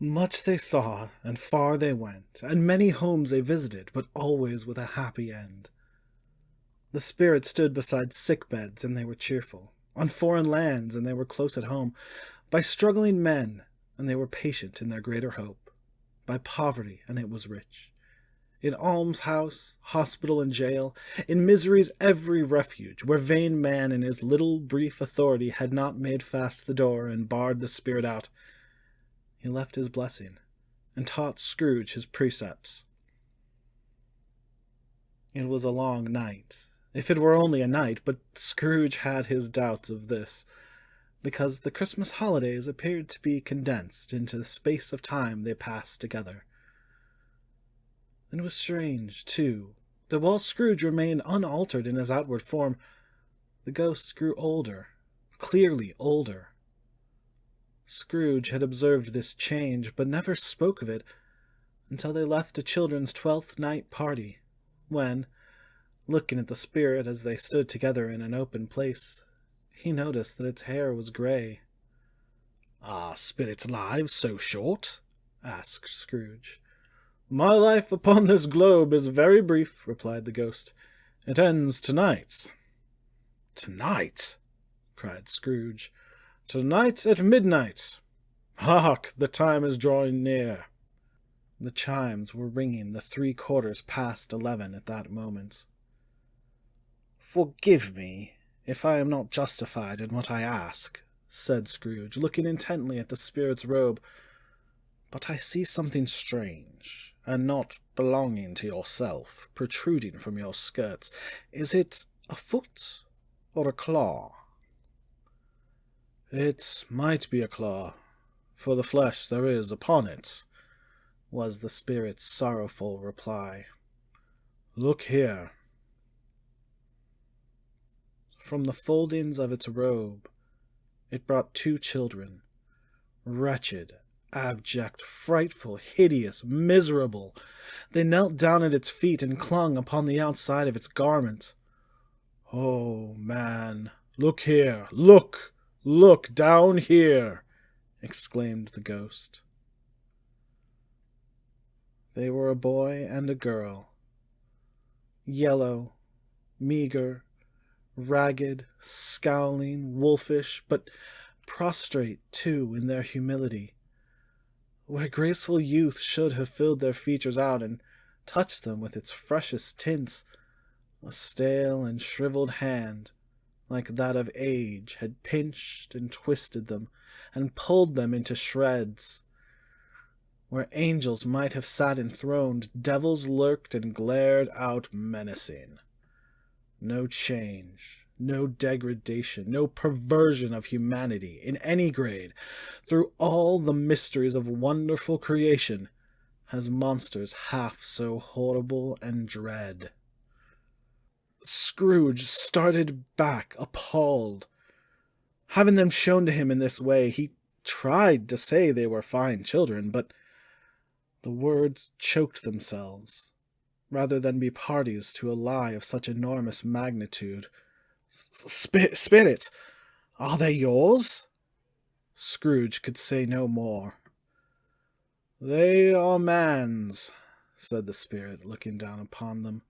Much they saw, and far they went, and many homes they visited, but always with a happy end. The spirit stood beside sick beds, and they were cheerful, on foreign lands, and they were close at home, by struggling men, and they were patient in their greater hope, by poverty, and it was rich. In almshouse, hospital, and jail, in misery's every refuge, where vain man in his little brief authority had not made fast the door and barred the spirit out, he left his blessing, and taught Scrooge his precepts. It was a long night, if it were only a night, but Scrooge had his doubts of this, because the Christmas holidays appeared to be condensed into the space of time they passed together. And it was strange, too, that while Scrooge remained unaltered in his outward form, the ghost grew older, clearly older. Scrooge had observed this change, but never spoke of it until they left a children's 12th night party, when, looking at the spirit as they stood together in an open place, he noticed that its hair was grey. "Are spirits' lives so short?" asked Scrooge. "My life upon this globe is very brief," replied the ghost. "It ends tonight." "Tonight?" cried Scrooge. "Tonight at midnight. Hark, the time is drawing near." The chimes were ringing the 3/4 past 11 at that moment. "Forgive me if I am not justified in what I ask," said Scrooge, looking intently at the spirit's robe, "but I see something strange, and not belonging to yourself, protruding from your skirts. Is it a foot or a claw?" "It might be a claw, for the flesh there is upon it," was the spirit's sorrowful reply. "Look here." From the foldings of its robe, it brought 2 children, wretched, abject, frightful, hideous, miserable. They knelt down at its feet and clung upon the outside of its garment. "Oh, man, look here, look down here!" exclaimed the ghost. They were a boy and a girl, yellow, meager, ragged, scowling, wolfish, but prostrate, too, in their humility. Where graceful youth should have filled their features out and touched them with its freshest tints, a stale and shriveled hand, like that of age, had pinched and twisted them, and pulled them into shreds. Where angels might have sat enthroned, devils lurked and glared out menacing. No change, no degradation, no perversion of humanity in any grade, through all the mysteries of wonderful creation, has monsters half so horrible and dread. Scrooge started back, appalled. Having them shown to him in this way, he tried to say they were fine children, but the words choked themselves, rather than be parties to a lie of such enormous magnitude. Spirit, are they yours?" Scrooge could say no more. "They are man's," said the spirit, looking down upon them,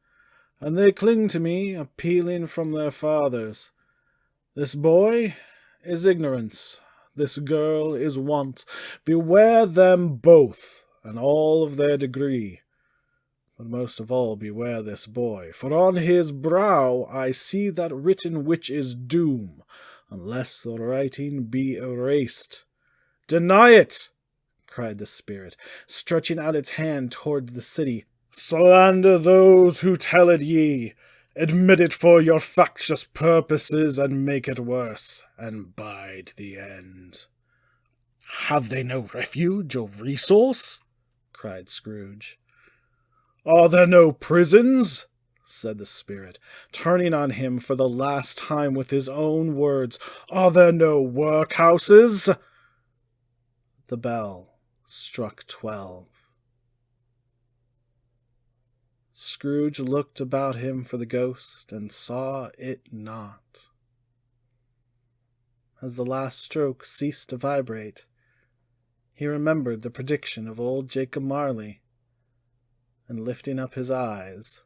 "and they cling to me, appealing from their fathers. This boy is ignorance, this girl is want. Beware them both, and all of their degree. But most of all beware this boy, for on his brow I see that written which is doom, unless the writing be erased." "Deny it!" cried the spirit, stretching out its hand toward the city. "Slander those who tell it ye. Admit it for your factious purposes, and make it worse, and bide the end." "Have they no refuge or resource?" cried Scrooge. "Are there no prisons?" said the spirit, turning on him for the last time with his own words. "Are there no workhouses?" The bell struck 12. Scrooge looked about him for the ghost, and saw it not. As the last stroke ceased to vibrate, He remembered the prediction of old Jacob Marley, and lifting up his eyes,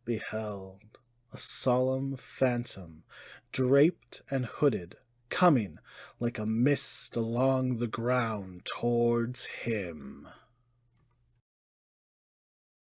beheld a solemn phantom, draped and hooded, coming like a mist along the ground towards him.